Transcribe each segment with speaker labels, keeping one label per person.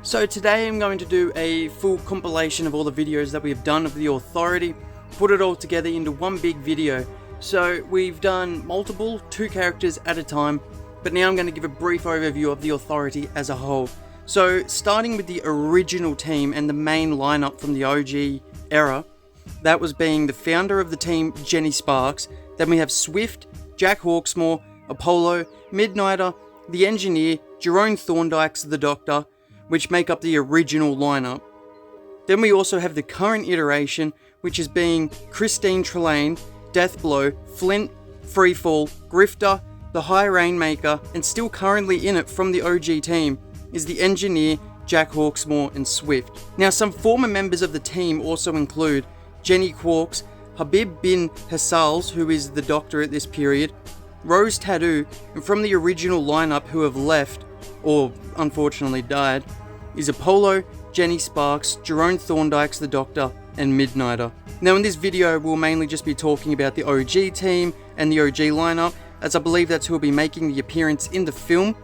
Speaker 1: So today I'm going to do a full compilation of all the videos that we have done of the Authority, put it all together into one big video. So we've done multiple, 2 characters at a time, but now I'm going to give a brief overview of the Authority as a whole. So starting with the original team and the main lineup from the OG era, that was being the founder of the team, Jenny Sparks. Then we have Swift, Jack Hawksmoor, Apollo, Midnighter, the Engineer, Jerome Thorndike, the Doctor, which make up the original lineup. Then we also have the current iteration, which is being Christine Trelane, Deathblow, Flint, Freefall, Grifter, the High Rainmaker, and still currently in it from the OG team is the Engineer, Jack Hawksmoor, and Swift. Now some former members of the team also include Jenny Quarks, Habib bin Hassals, who is the Doctor at this period, Rose Tattoo, and from the original lineup who have left, or unfortunately died, is Apollo, Jenny Sparks, Jerome Thorndike, the Doctor, and Midnighter. Now in this video we'll mainly just be talking about the OG team and the OG lineup, as I believe that's who will be making the appearance in the film,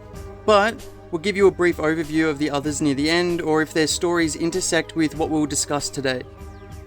Speaker 1: but we'll give you a brief overview of the others near the end, or if their stories intersect with what we'll discuss today.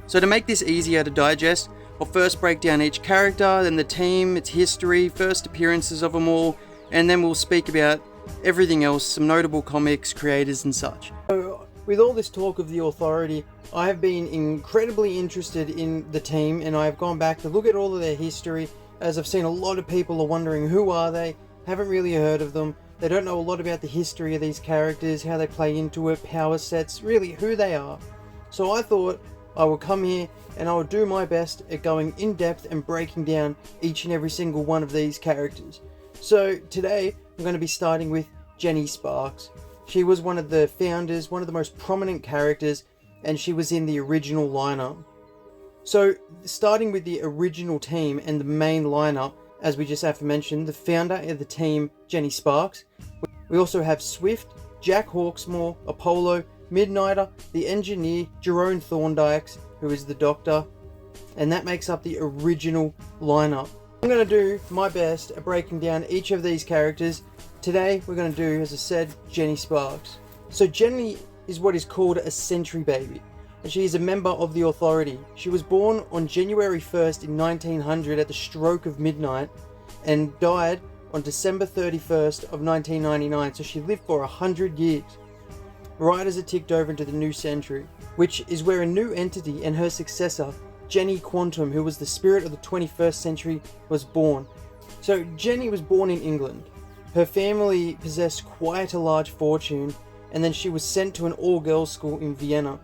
Speaker 1: So to make this easier to digest, I'll first break down each character, then the team, its history, first appearances of them all, and then we'll speak about everything else, some notable comics, creators and such. So, with all this talk of the Authority, I have been incredibly interested in the team, and I have gone back to look at all of their history, as I've seen a lot of people are wondering who are they, haven't really heard of them, they don't know a lot about the history of these characters, how they play into it, power sets, really who they are. So I thought I will come here and I will do my best at going in depth and breaking down each and every single one of these characters. So today I'm going to be starting with Jenny Sparks. She was one of the founders, one of the most prominent characters, and she was in the original lineup. So starting with the original team and the main lineup, as we just aforementioned, the founder of the team, Jenny Sparks. We also have Swift, Jack Hawksmoor, Apollo, Midnighter, the Engineer, Jerome Thorndike, who is the Doctor, and that makes up the original lineup. I'm going to do my best at breaking down each of these characters. Today we're going to do, as I said, Jenny Sparks. So Jenny is what is called a Sentry Baby, and she is a member of the Authority. She was born on January 1st in 1900 at the stroke of midnight and died on December 31st of 1999, so she lived for 100 years, right as it ticked over into the new century, which is where a new entity and her successor, Jenny Quantum, who was the spirit of the 21st century, was born. So Jenny was born in England. Her family possessed quite a large fortune, and then she was sent to an all-girls school in Vienna.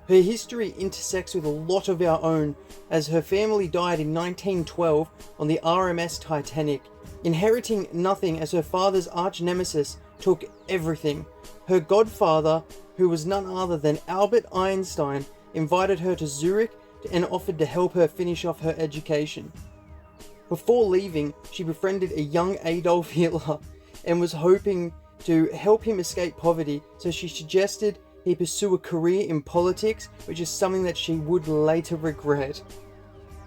Speaker 1: Her history intersects with a lot of our own, as her family died in 1912 on the RMS Titanic, inheriting nothing as her father's arch-nemesis took everything. Her godfather, who was none other than Albert Einstein, invited her to Zurich and offered to help her finish off her education. Before leaving, she befriended a young Adolf Hitler and was hoping to help him escape poverty, so she suggested he pursue a career in politics, which is something that she would later regret.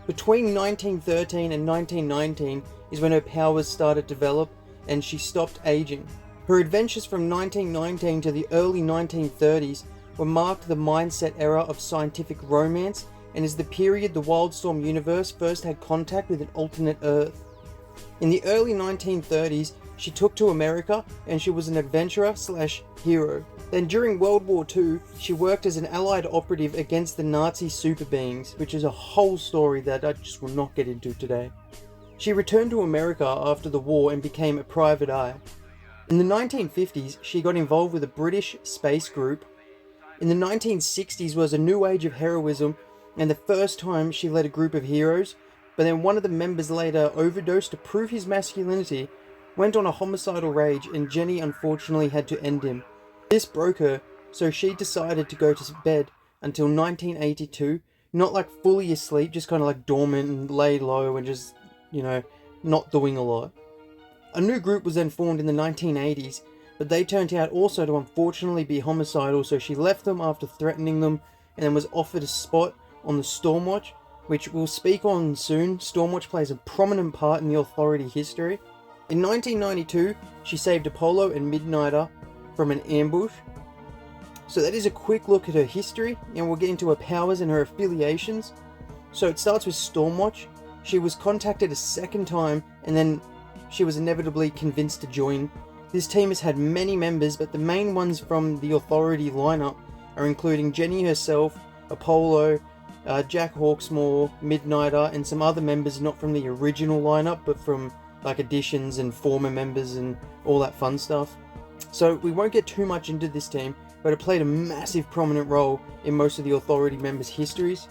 Speaker 1: Between 1913 and 1919 is when her powers started to develop and she stopped aging. Her adventures from 1919 to the early 1930s were marked the mindset era of scientific romance, and is the period the Wildstorm universe first had contact with an alternate Earth. In the early 1930s, she took to America and she was an adventurer/hero. Then during World War II, she worked as an Allied operative against the Nazi super beings, which is a whole story that I just will not get into today. She returned to America after the war and became a private eye. In the 1950s, she got involved with a British space group. In the 1960s was a new age of heroism, and the first time she led a group of heroes, but then one of the members later overdosed to prove his masculinity, went on a homicidal rage, and Jenny unfortunately had to end him. This broke her, so she decided to go to bed until 1982, not like fully asleep, just kind of like dormant and laid low and just, not doing a lot. A new group was then formed in the 1980s, but they turned out also to unfortunately be homicidal, so she left them after threatening them, and then was offered a spot on the Stormwatch, which we'll speak on soon. Stormwatch plays a prominent part in the Authority history. In 1992, she saved Apollo and Midnighter from an ambush. So that is a quick look at her history, and we'll get into her powers and her affiliations. So it starts with Stormwatch. She was contacted a second time, and then she was inevitably convinced to join. This team has had many members, but the main ones from the Authority lineup are including Jenny herself, Apollo, Jack Hawksmoor, Midnighter, and some other members not from the original lineup, but from like additions and former members and all that fun stuff. So we won't get too much into this team, but it played a massive prominent role in most of the Authority members' histories.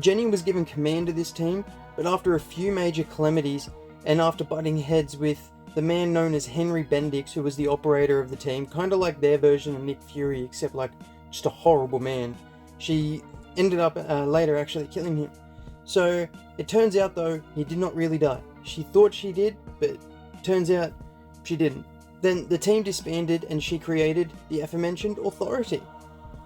Speaker 1: Jenny was given command of this team, but after a few major calamities, and after butting heads with the man known as Henry Bendix, who was the operator of the team, kind of like their version of Nick Fury, except like just a horrible man, she ended up later actually killing him. So it turns out though, he did not really die. She thought she did, but turns out she didn't. Then the team disbanded and she created the aforementioned Authority.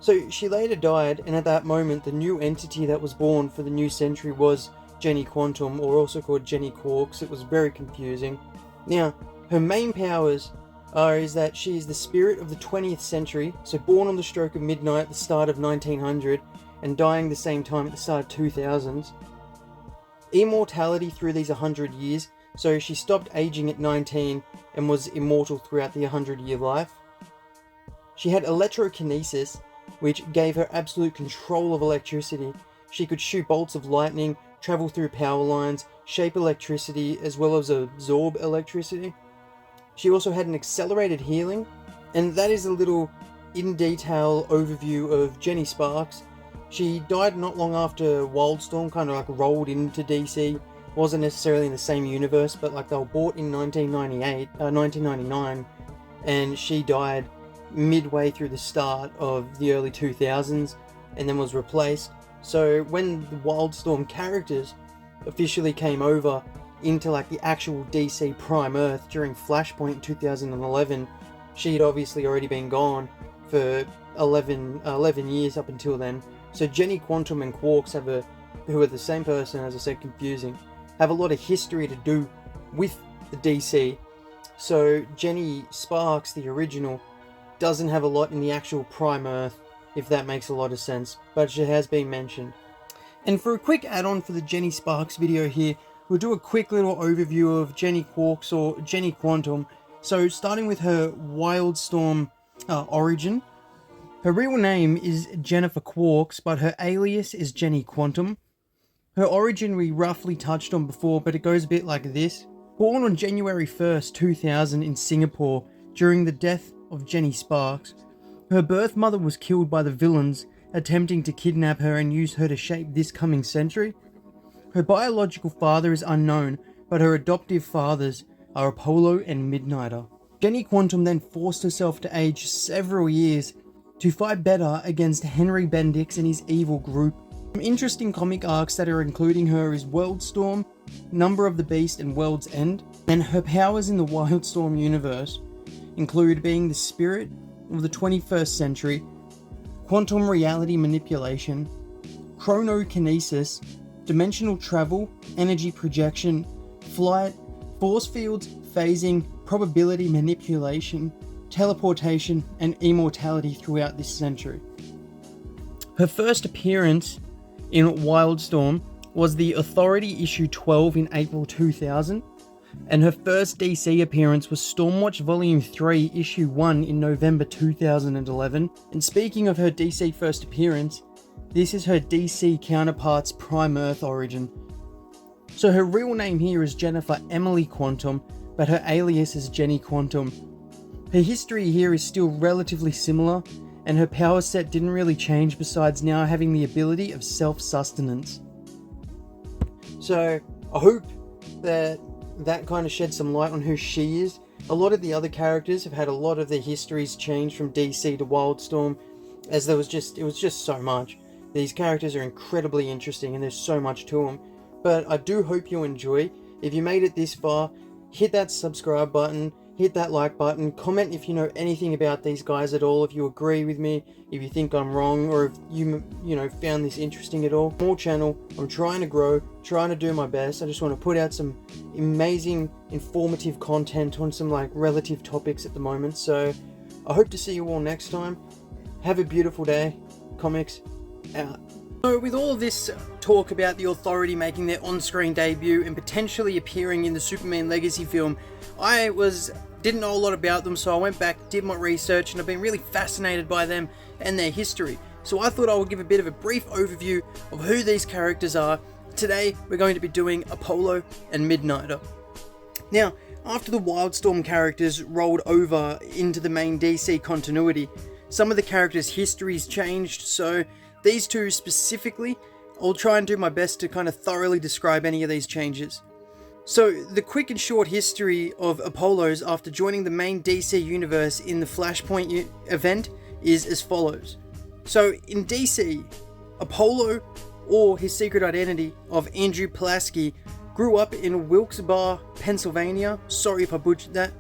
Speaker 1: So she later died, and at that moment the new entity that was born for the new century was Jenny Quantum, or also called Jenny Quarks. It was very confusing. Now, her main powers is that she is the spirit of the 20th century, so born on the stroke of midnight at the start of 1900 and dying the same time at the start of 2000s. Immortality through these 100 years, so she stopped aging at 19 and was immortal throughout the 100-year life. She had electrokinesis, which gave her absolute control of electricity. She could shoot bolts of lightning, travel through power lines, shape electricity, as well as absorb electricity. She also had an accelerated healing, and that is a little in-detail overview of Jenny Sparks. She died not long after Wildstorm kind of like rolled into DC. Wasn't necessarily in the same universe, but like they were bought in 1999, and she died midway through the start of the early 2000s, and then was replaced. So when the Wildstorm characters officially came over into like the actual DC Prime Earth during Flashpoint in 2011, she'd obviously already been gone for 11 years up until then. So Jenny Quantum and Quarks who are the same person, as I said, confusing, have a lot of history to do with the DC. So Jenny Sparks, the original, doesn't have a lot in the actual Prime Earth, if that makes a lot of sense, but she has been mentioned. And for a quick add-on for the Jenny Sparks video here, we'll do a quick little overview of Jenny Quarks, or Jenny Quantum. So starting with her Wildstorm origin. Her real name is Jennifer Quarks, but her alias is Jenny Quantum. Her origin we roughly touched on before, but it goes a bit like this. Born on January 1st, 2000 in Singapore during the death of Jenny Sparks, her birth mother was killed by the villains attempting to kidnap her and use her to shape this coming century. Her biological father is unknown, but her adoptive fathers are Apollo and Midnighter. Jenny Quantum then forced herself to age several years to fight better against Henry Bendix and his evil group. Some interesting comic arcs that are including her is Worldstorm, Number of the Beast, and World's End. And her powers in the Wildstorm universe include being the spirit of the 21st century, quantum reality manipulation, chronokinesis, dimensional travel, energy projection, flight, force fields, phasing, probability manipulation, teleportation, and immortality throughout this century. Her first appearance in Wildstorm was the Authority issue 12 in April 2000, and her first DC appearance was Stormwatch Volume 3 issue 1 in November 2011. And speaking of her DC first appearance, this is her DC counterpart's Prime Earth origin. So her real name here is Jennifer Emily Quantum, but her alias is Jenny Quantum. Her history here is still relatively similar, and her power set didn't really change besides now having the ability of self-sustenance. So I hope that kind of sheds some light on who she is. A lot of the other characters have had a lot of their histories changed from DC to Wildstorm, as it was just so much. These characters are incredibly interesting and there's so much to them. But I do hope you enjoy. If you made it this far, hit that subscribe button, hit that like button, comment if you know anything about these guys at all, if you agree with me, if you think I'm wrong, or if you found this interesting at all. Small channel, I'm trying to grow, trying to do my best. I just want to put out some amazing, informative content on some like relative topics at the moment. So I hope to see you all next time. Have a beautiful day. Comics out. So with all of this talk about the Authority making their on-screen debut and potentially appearing in the Superman Legacy film, I didn't know a lot about them, so I went back, did my research, and I've been really fascinated by them and their history. So I thought I would give a bit of a brief overview of who these characters are. Today we're going to be doing Apollo and Midnighter. Now, after the Wildstorm characters rolled over into the main DC continuity, some of the characters' histories changed, so these two specifically, I'll try and do my best to kind of thoroughly describe any of these changes. So, the quick and short history of Apollo's after joining the main DC universe in the Flashpoint event is as follows. So, in DC, Apollo, or his secret identity of Andrew Pulaski, grew up in Wilkes-Barre, Pennsylvania. Sorry if I butchered that.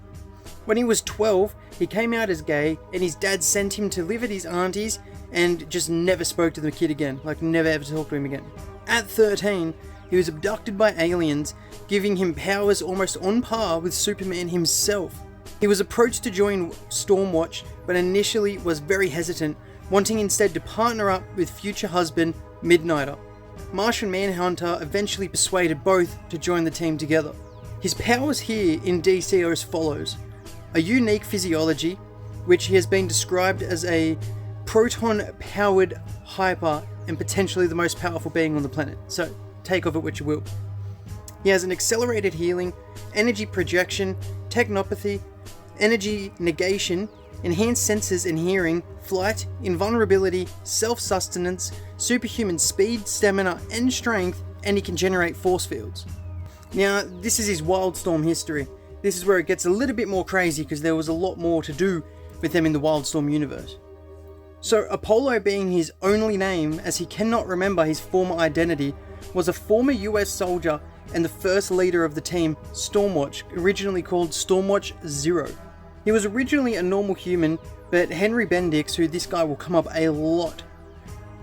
Speaker 1: When he was 12, he came out as gay, and his dad sent him to live at his auntie's and just never spoke to the kid again, like never ever talked to him again. At 13, he was abducted by aliens, giving him powers almost on par with Superman himself. He was approached to join Stormwatch, but initially was very hesitant, wanting instead to partner up with future husband Midnighter. Martian Manhunter eventually persuaded both to join the team together. His powers here in DC are as follows: a unique physiology, which he has been described as a proton-powered hyper and potentially the most powerful being on the planet, so take of it what you will. He has an accelerated healing, energy projection, technopathy, energy negation, enhanced senses and hearing, flight, invulnerability, self-sustenance, superhuman speed, stamina, and strength, and he can generate force fields. Now, this is his Wildstorm history. This is where it gets a little bit more crazy because there was a lot more to do with them in the Wildstorm universe. So, Apollo being his only name, as he cannot remember his former identity, was a former US soldier and the first leader of the team, Stormwatch, originally called Stormwatch Zero. He was originally a normal human, but Henry Bendix, who this guy will come up a lot,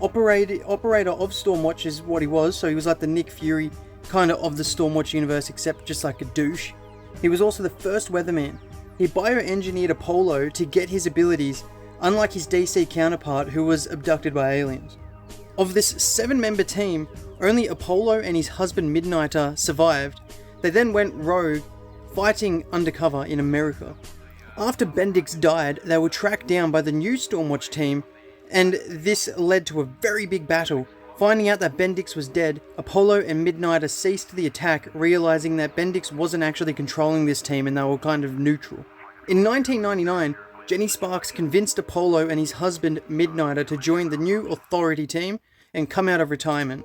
Speaker 1: operator of Stormwatch is what he was, so he was like the Nick Fury kind of the Stormwatch universe, except just like a douche. He was also the first weatherman. He bioengineered Apollo to get his abilities, unlike his DC counterpart who was abducted by aliens. Of this 7-member team, only Apollo and his husband Midnighter survived. They then went rogue, fighting undercover in America. After Bendix died, they were tracked down by the new Stormwatch team, and this led to a very big battle. Finding out that Bendix was dead, Apollo and Midnighter ceased the attack, realizing that Bendix wasn't actually controlling this team and they were kind of neutral. In 1999, Jenny Sparks convinced Apollo and his husband Midnighter to join the new Authority team and come out of retirement.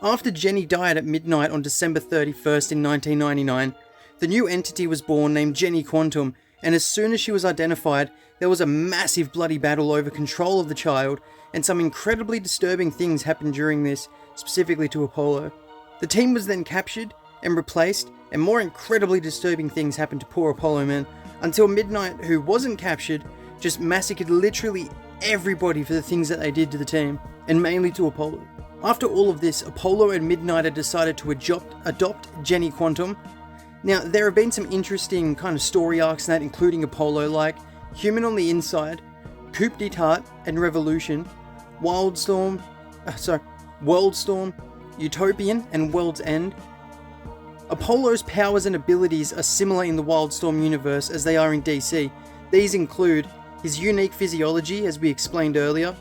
Speaker 1: After Jenny died at midnight on December 31st in 1999, the new entity was born named Jenny Quantum, and as soon as she was identified, there was a massive bloody battle over control of the child, and some incredibly disturbing things happened during this, specifically to Apollo. The team was then captured and replaced, and more incredibly disturbing things happened to poor Apollo, man, until Midnight, who wasn't captured, just massacred literally everybody for the things that they did to the team, and mainly to Apollo. After all of this, Apollo and Midnighter decided to adopt Jenny Quantum. Now, there have been some interesting kind of story arcs in that, including Apollo, like Human on the Inside, Coup d'Etat and Revolution, Worldstorm, Utopian and World's End. Apollo's powers and abilities are similar in the Wildstorm universe as they are in DC. These include his unique physiology, as we explained earlier,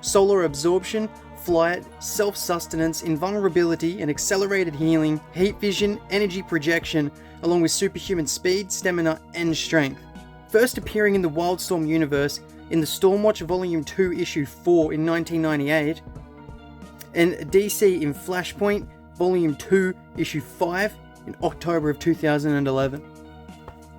Speaker 1: solar absorption, flight, self-sustenance, invulnerability and accelerated healing, heat vision, energy projection, along with superhuman speed, stamina and strength. First appearing in the Wildstorm universe in the Stormwatch Volume 2 Issue 4 in 1998, and DC in Flashpoint Volume 2 Issue 5 in October of 2011.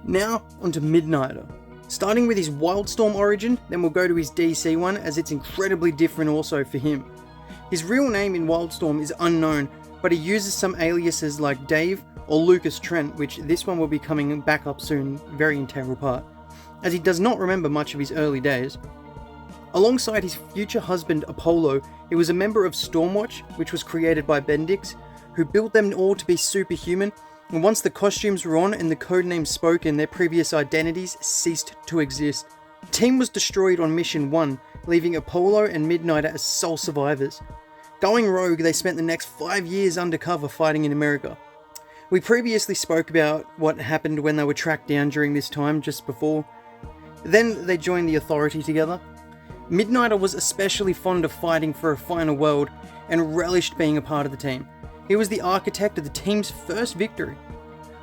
Speaker 1: Now onto Midnighter. Starting with his Wildstorm origin, then we'll go to his DC one, as it's incredibly different also for him. His real name in Wildstorm is unknown, but he uses some aliases like Dave or Lucas Trent, which this one will be coming back up soon, very integral part, as he does not remember much of his early days. Alongside his future husband Apollo, he was a member of Stormwatch, which was created by Bendix, who built them all to be superhuman, and once the costumes were on and the codenames spoken, their previous identities ceased to exist. The team was destroyed on Mission 1, leaving Apollo and Midnighter as sole survivors. Going rogue, they spent the next 5 years undercover fighting in America. We previously spoke about what happened when they were tracked down during this time, just before. Then they joined the Authority together. Midnighter was especially fond of fighting for a final world and relished being a part of the team. He was the architect of the team's first victory.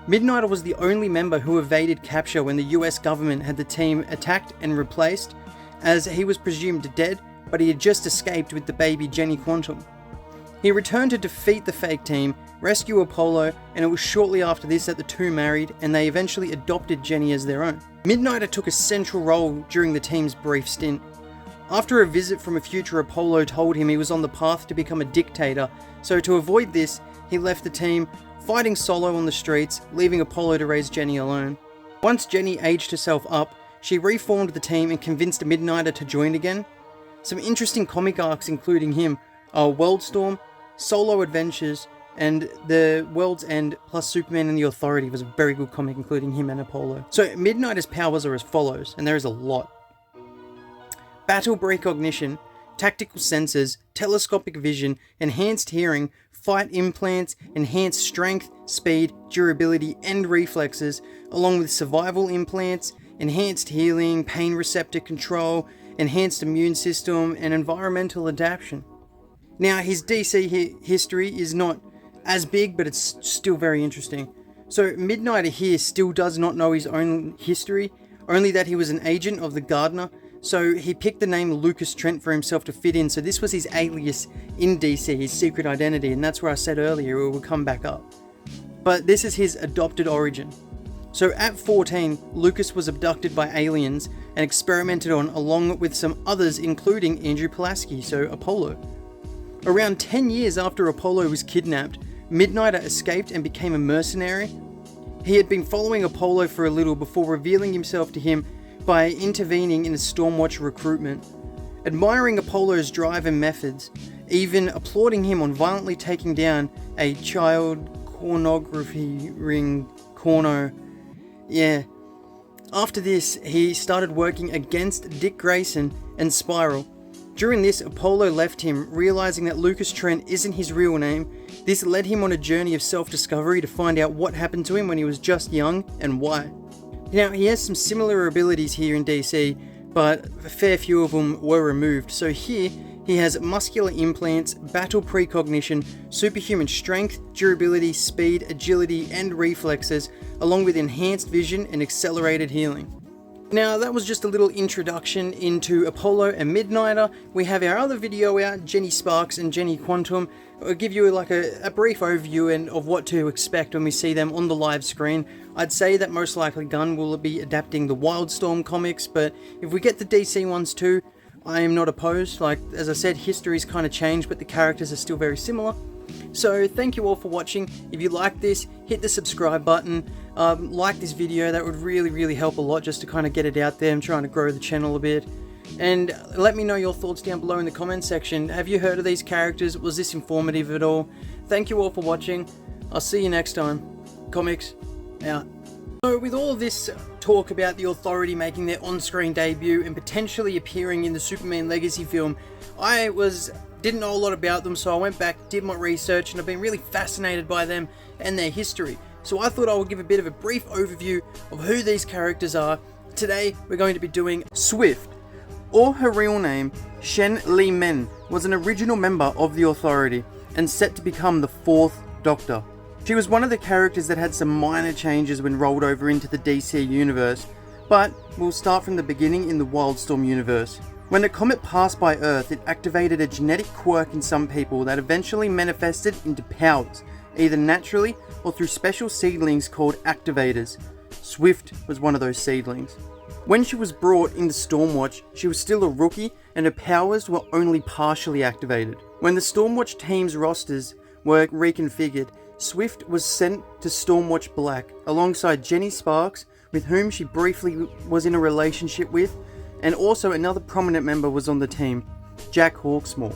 Speaker 1: Midnighter was the only member who evaded capture when the US government had the team attacked and replaced, as he was presumed dead, but he had just escaped with the baby Jenny Quantum. He returned to defeat the fake team, rescue Apollo, and it was shortly after this that the two married, and they eventually adopted Jenny as their own. Midnighter took a central role during the team's brief stint. After a visit from a future Apollo told him he was on the path to become a dictator, so to avoid this, he left the team, fighting solo on the streets, leaving Apollo to raise Jenny alone. Once Jenny aged herself up, she reformed the team and convinced Midnighter to join again. Some interesting comic arcs including him are Worldstorm, Solo Adventures, and The World's End plus Superman and the Authority was a very good comic including him and Apollo. So Midnighter's powers are as follows, and there is a lot. Battle precognition, tactical sensors, telescopic vision, enhanced hearing, fight implants, enhanced strength, speed, durability, and reflexes, along with survival implants, enhanced healing, pain receptor control, enhanced immune system, and environmental adaptation. Now, his DC history is not as big, but it's still very interesting. So Midnighter here still does not know his own history, only that he was an agent of the Gardener, so he picked the name Lucas Trent for himself to fit in, so this was his alias in DC, his secret identity, and that's where I said earlier it will come back up. But this is his adopted origin. So at 14, Lucas was abducted by aliens and experimented on along with some others including Andrew Pulaski, so Apollo. Around 10 years after Apollo was kidnapped, Midnighter escaped and became a mercenary. He had been following Apollo for a little before revealing himself to him by intervening in a Stormwatch recruitment. Admiring Apollo's drive and methods, even applauding him on violently taking down a child pornography ring corno. Yeah. After this, he started working against Dick Grayson and Spiral. During this, Apollo left him, realizing that Lucas Trent isn't his real name. This led him on a journey of self-discovery to find out what happened to him when he was just young and why. Now, he has some similar abilities here in DC, but a fair few of them were removed. So here, he has muscular implants, battle precognition, superhuman strength, durability, speed, agility, and reflexes, along with enhanced vision and accelerated healing. Now, that was just a little introduction into Apollo and Midnighter. We have our other video out, Jenny Sparks and Jenny Quantum. I'll give you like a brief overview and of what to expect when we see them on the live screen. I'd say that most likely Gunn will be adapting the Wildstorm comics, but if we get the DC ones too, I am not opposed. Like, as I said, history's kind of changed, but the characters are still very similar. So thank you all for watching. If you like this, hit the subscribe button. Like this video, that would really help a lot just to kind of get it out there. I'm trying to grow the channel a bit. And let me know your thoughts down below in the comment section. Have you heard of these characters? Was this informative at all? Thank you all for watching. I'll see you next time. Comics out. So with all of this talk about the Authority making their on-screen debut and potentially appearing in the Superman Legacy film, I didn't know a lot about them, so I went back, did my research, and I've been really fascinated by them and their history. So I thought I would give a bit of a brief overview of who these characters are. Today we're going to be doing Swift, or her real name, Shen Li Men, was an original member of the Authority and set to become the 4th Doctor. She was one of the characters that had some minor changes when rolled over into the DC universe, but we'll start from the beginning in the Wildstorm universe. When the comet passed by Earth, it activated a genetic quirk in some people that eventually manifested into powers, either naturally or through special seedlings called activators. Swift was one of those seedlings. When she was brought into Stormwatch, she was still a rookie and her powers were only partially activated. When the Stormwatch team's rosters were reconfigured, Swift was sent to Stormwatch Black alongside Jenny Sparks, with whom she briefly was in a relationship with, and also another prominent member was on the team, Jack Hawksmoor.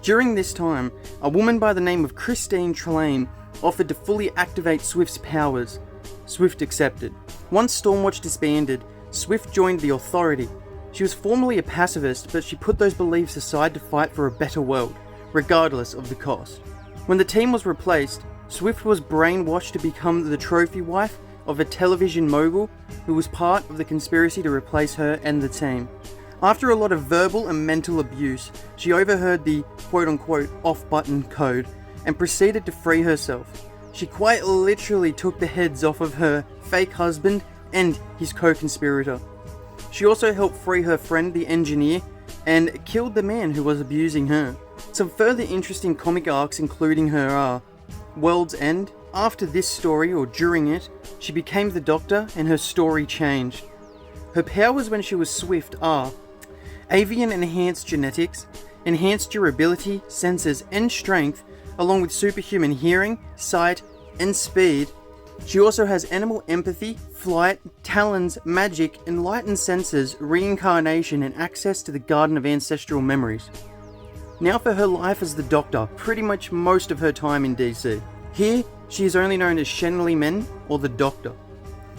Speaker 1: During this time, a woman by the name of Christine Trelane offered to fully activate Swift's powers. Swift accepted. Once Stormwatch disbanded, Swift joined the Authority. She was formerly a pacifist, but she put those beliefs aside to fight for a better world, regardless of the cost. When the team was replaced, Swift was brainwashed to become the trophy wife of a television mogul who was part of the conspiracy to replace her and the team. After a lot of verbal and mental abuse, she overheard the quote-unquote off-button code and proceeded to free herself. She quite literally took the heads off of her fake husband and his co-conspirator. She also helped free her friend, the engineer, and killed the man who was abusing her. Some further interesting comic arcs including her are World's End. After this story, or during it, she became the Doctor and her story changed. Her powers when she was Swift are avian enhanced genetics, enhanced durability, senses and strength, along with superhuman hearing, sight and speed. She also has animal empathy, flight, talons, magic, enlightened senses, reincarnation and access to the Garden of Ancestral Memories. Now for her life as the Doctor, pretty much most of her time in DC. Here, she is only known as Shenley Men, or the Doctor.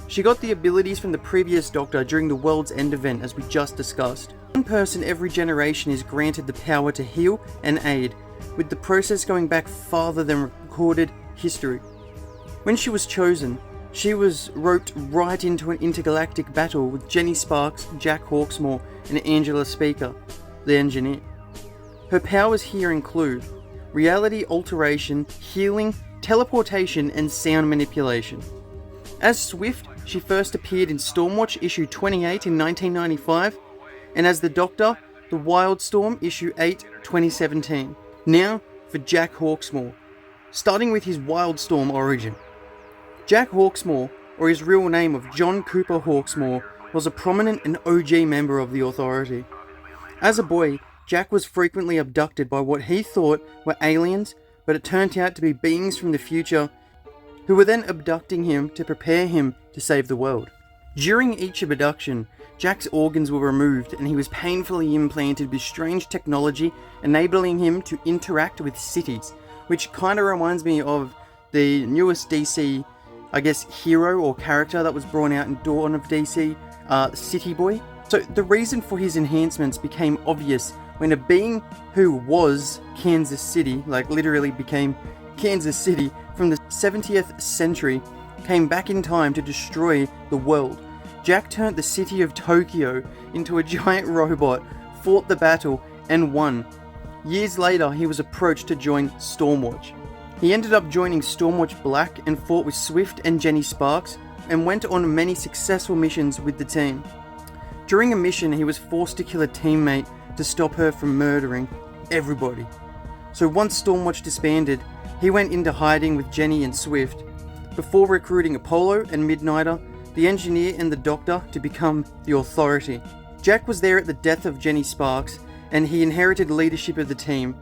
Speaker 1: She got the abilities from the previous Doctor during the World's End event as we just discussed. One person every generation is granted the power to heal and aid, with the process going back farther than recorded history. When she was chosen, she was roped right into an intergalactic battle with Jenny Sparks, Jack Hawksmoor, and Angela Speaker, the engineer. Her powers here include reality alteration, healing, teleportation, and sound manipulation. As Swift, she first appeared in Stormwatch issue 28 in 1995, and as the Doctor, the Wildstorm issue 8, 2017. Now for Jack Hawksmoor, starting with his Wildstorm origin. Jack Hawksmoor, or his real name of John Cooper Hawksmoor, was a prominent and OG member of the Authority. As a boy, Jack was frequently abducted by what he thought were aliens, but it turned out to be beings from the future who were then abducting him to prepare him to save the world. During each abduction, Jack's organs were removed and he was painfully implanted with strange technology enabling him to interact with cities, which kind of reminds me of the newest DC, hero or character that was brought out in Dawn of DC, City Boy. So the reason for his enhancements became obvious when a being who was Kansas City, literally became Kansas City from the 70th century, came back in time to destroy the world. Jack turned the city of Tokyo into a giant robot, fought the battle, and won. Years later, he was approached to join Stormwatch. He ended up joining Stormwatch Black and fought with Swift and Jenny Sparks, and went on many successful missions with the team. During a mission, he was forced to kill a teammate to stop her from murdering everybody. So once Stormwatch disbanded, he went into hiding with Jenny and Swift, before recruiting Apollo and Midnighter, the engineer and the Doctor to become the Authority. Jack was there at the death of Jenny Sparks, and he inherited leadership of the team.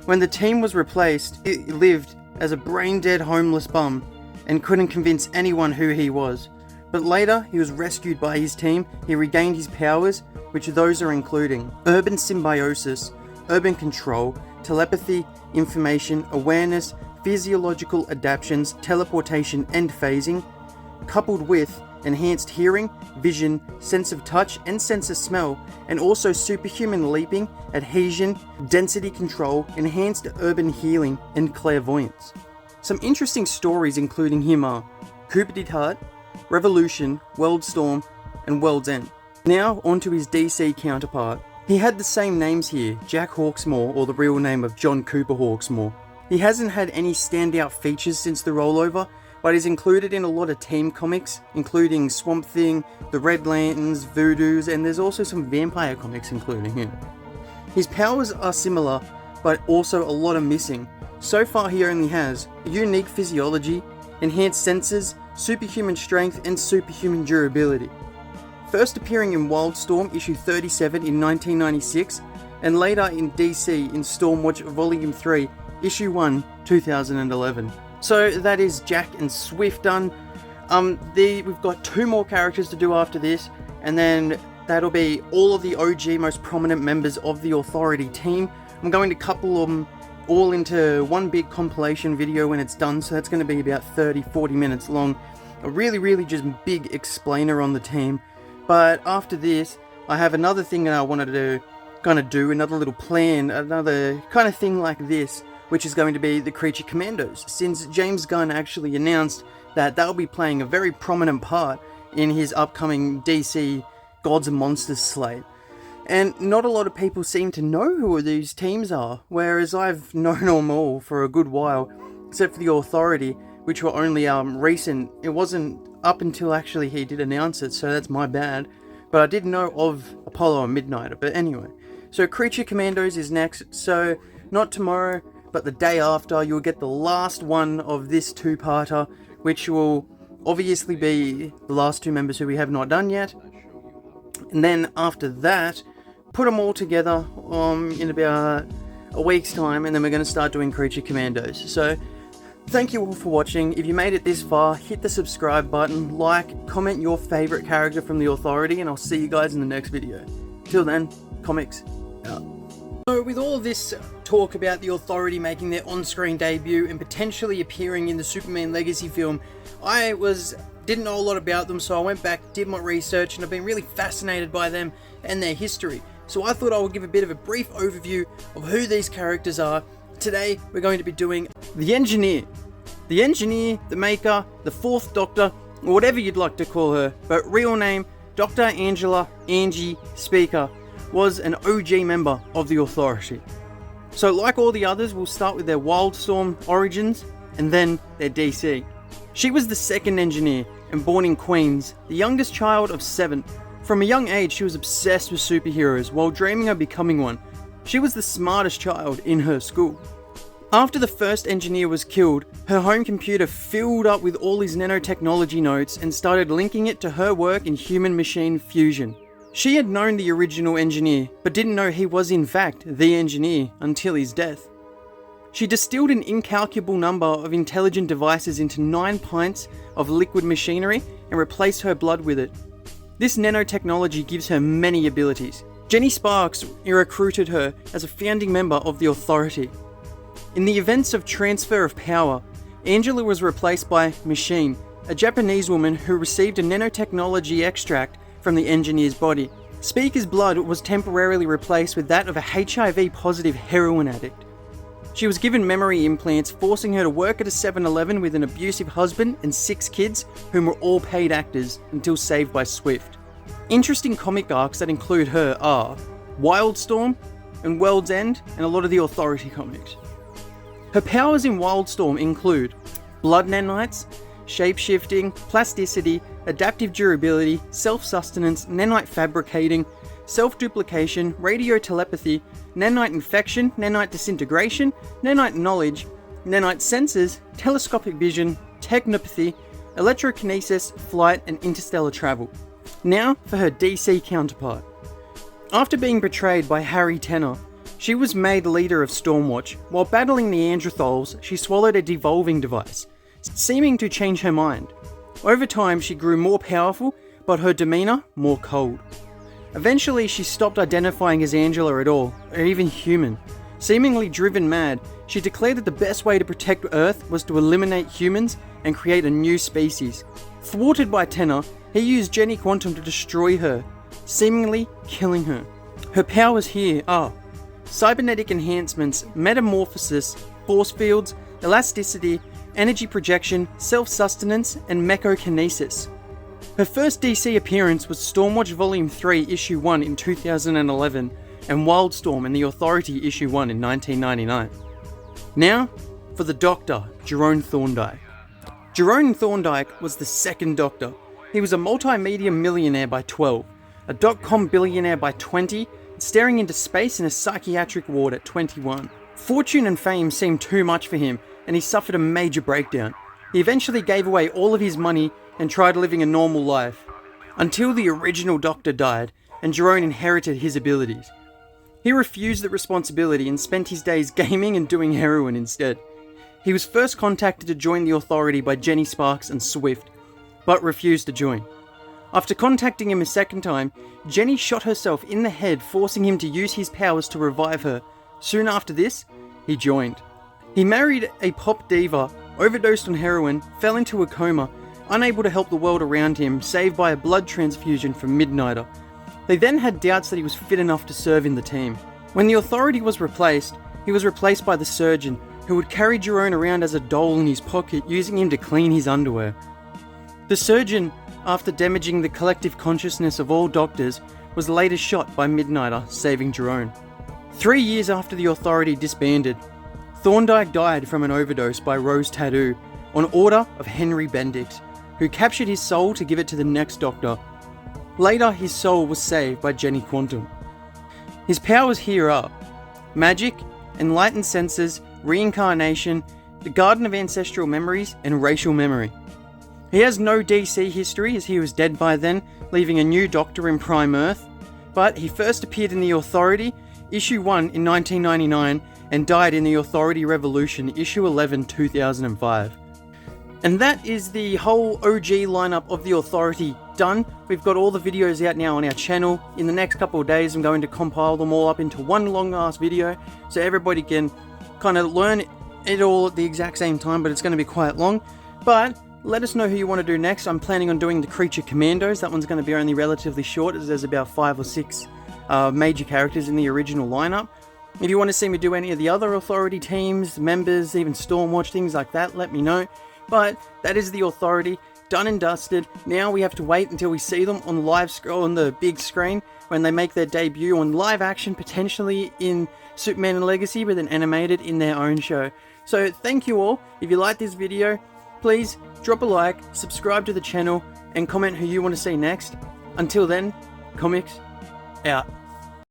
Speaker 1: When the team was replaced, he lived as a brain-dead homeless bum and couldn't convince anyone who he was. But later, he was rescued by his team, he regained his powers, which those are including urban symbiosis, urban control, telepathy, information, awareness, physiological adaptations, teleportation and phasing, coupled with enhanced hearing, vision, sense of touch and sense of smell, and also superhuman leaping, adhesion, density control, enhanced urban healing, and clairvoyance. Some interesting stories including him are Cooper Did Heart, Revolution, Worldstorm, and World's End. Now onto his DC counterpart. He had the same names here, Jack Hawksmoor, or the real name of John Cooper Hawksmoor. He hasn't had any standout features since the rollover, but is included in a lot of team comics, including Swamp Thing, the Red Lanterns, Voodoos, and there's also some vampire comics including him. His powers are similar, but also a lot are missing. So far he only has unique physiology, enhanced senses, superhuman strength, and superhuman durability. First appearing in Wildstorm issue 37 in 1996, and later in DC in Stormwatch Volume 3, issue 1, 2011. So that is Jack and Swift done. We've got 2 more characters to do after this, and then that'll be all of the OG most prominent members of the Authority team. I'm going to couple them all into one big compilation video when it's done, so that's going to be about 30-40 minutes long. A really just big explainer on the team. But after this, I have another thing that I wanted to kind of do, another little plan, another kind of thing like this, which is going to be the Creature Commandos, since James Gunn actually announced that they'll be playing a very prominent part in his upcoming DC Gods and Monsters slate. And not a lot of people seem to know who these teams are, whereas I've known them all for a good while, except for the Authority, which were only recent. It wasn't up until actually he did announce it, so that's my bad. But I did know of Apollo and Midnighter. But anyway, so Creature Commandos is next, so not tomorrow, but the day after, you'll get the last one of this two-parter, which will obviously be the last two members who we have not done yet. And then after that, put them all together in about a week's time, and then we're going to start doing Creature Commandos. So thank you all for watching. If you made it this far, hit the subscribe button, like, comment your favourite character from the Authority, and I'll see you guys in the next video. Till then, comics out. So with all of this talk about the Authority making their on-screen debut and potentially appearing in the Superman Legacy film, I didn't know a lot about them, so I went back, did my research, and I've been really fascinated by them and their history. So I thought I would give a bit of a brief overview of who these characters are. Today we're going to be doing the Engineer. The Engineer, the Maker, the Fourth Doctor, or whatever you'd like to call her, but real name Dr. Angela Angie Speaker, was an OG member of the Authority. So like all the others, we'll start with their Wildstorm origins and then their DC. She was the second Engineer and born in Queens, the youngest child of 7. From a young age, she was obsessed with superheroes while dreaming of becoming one. She was the smartest child in her school. After the first Engineer was killed, her home computer filled up with all his nanotechnology notes and started linking it to her work in human-machine fusion. She had known the original Engineer, but didn't know he was in fact the Engineer until his death. She distilled an incalculable number of intelligent devices into 9 pints of liquid machinery and replaced her blood with it. This nanotechnology gives her many abilities. Jenny Sparks recruited her as a founding member of the Authority. In the events of transfer of power, Angela was replaced by Machine, a Japanese woman who received a nanotechnology extract from the Engineer's body. Speaker's blood was temporarily replaced with that of a HIV-positive heroin addict. She was given memory implants, forcing her to work at a 7-Eleven with an abusive husband and 6 kids, whom were all paid actors, until saved by Swift. Interesting comic arcs that include her are Wildstorm and World's End, and a lot of the Authority comics. Her powers in Wildstorm include blood nanites, shape-shifting, plasticity, adaptive durability, self-sustenance, nanite fabricating, self-duplication, radio telepathy, nanite infection, nanite disintegration, nanite knowledge, nanite senses, telescopic vision, technopathy, electrokinesis, flight, and interstellar travel. Now for her DC counterpart. After being betrayed by Harry Tenner, she was made leader of Stormwatch. While battling Neanderthals, she swallowed a devolving device, seeming to change her mind. Over time, she grew more powerful, but her demeanor more cold. Eventually, she stopped identifying as Angela at all, or even human. Seemingly driven mad, she declared that the best way to protect Earth was to eliminate humans and create a new species. Thwarted by Tenner, he used Jenny Quantum to destroy her, seemingly killing her. Her powers here are cybernetic enhancements, metamorphosis, force fields, elasticity, energy projection, self-sustenance, and mechokinesis. Her first DC appearance was Stormwatch Volume 3, Issue 1 in 2011, and Wildstorm and the Authority Issue 1 in 1999. Now, for the Doctor, Jerome Thorndike. Jerome Thorndike was the second Doctor. He was a multimedia millionaire by 12, a dot-com billionaire by 20, staring into space in a psychiatric ward at 21. Fortune and fame seemed too much for him, and he suffered a major breakdown. He eventually gave away all of his money and tried living a normal life, until the original Doctor died and Jerome inherited his abilities. He refused the responsibility and spent his days gaming and doing heroin instead. He was first contacted to join the Authority by Jenny Sparks and Swift, but refused to join. After contacting him a second time, Jenny shot herself in the head, forcing him to use his powers to revive her. Soon after this, he joined. He married a pop diva, overdosed on heroin, fell into a coma, unable to help the world around him, saved by a blood transfusion from Midnighter. They then had doubts that he was fit enough to serve in the team. When the Authority was replaced, he was replaced by the Surgeon, who would carry Jerome around as a doll in his pocket, using him to clean his underwear. The Surgeon, after damaging the collective consciousness of all doctors, was later shot by Midnighter, saving Jerome. 3 years after the Authority disbanded, Thorndyke died from an overdose by Rose Tattoo on order of Henry Bendix, who captured his soul to give it to the next Doctor. Later, his soul was saved by Jenny Quantum. His powers here are magic, enlightened senses, reincarnation, the Garden of Ancestral Memories, and racial memory. He has no DC history as he was dead by then, leaving a new Doctor in Prime Earth, but he first appeared in The Authority, Issue 1 in 1999, and died in The Authority Revolution, Issue 11, 2005. And that is the whole OG lineup of The Authority done. We've got all the videos out now on our channel. In the next couple of days, I'm going to compile them all up into one long-ass video, so everybody can kind of learn it all at the exact same time, but it's going to be quite long. But let us know who you want to do next. I'm planning on doing the Creature Commandos. That one's going to be only relatively short, as there's about 5 or 6 major characters in the original lineup. If you want to see me do any of the other Authority teams, members, even Stormwatch, things like that, let me know. But that is the Authority, done and dusted. Now we have to wait until we see them on the big screen when they make their debut on live action, potentially in Superman and Legacy, but then animated in their own show. So thank you all. If you like this video, please drop a like, subscribe to the channel, and comment who you want to see next. Until then, comics out.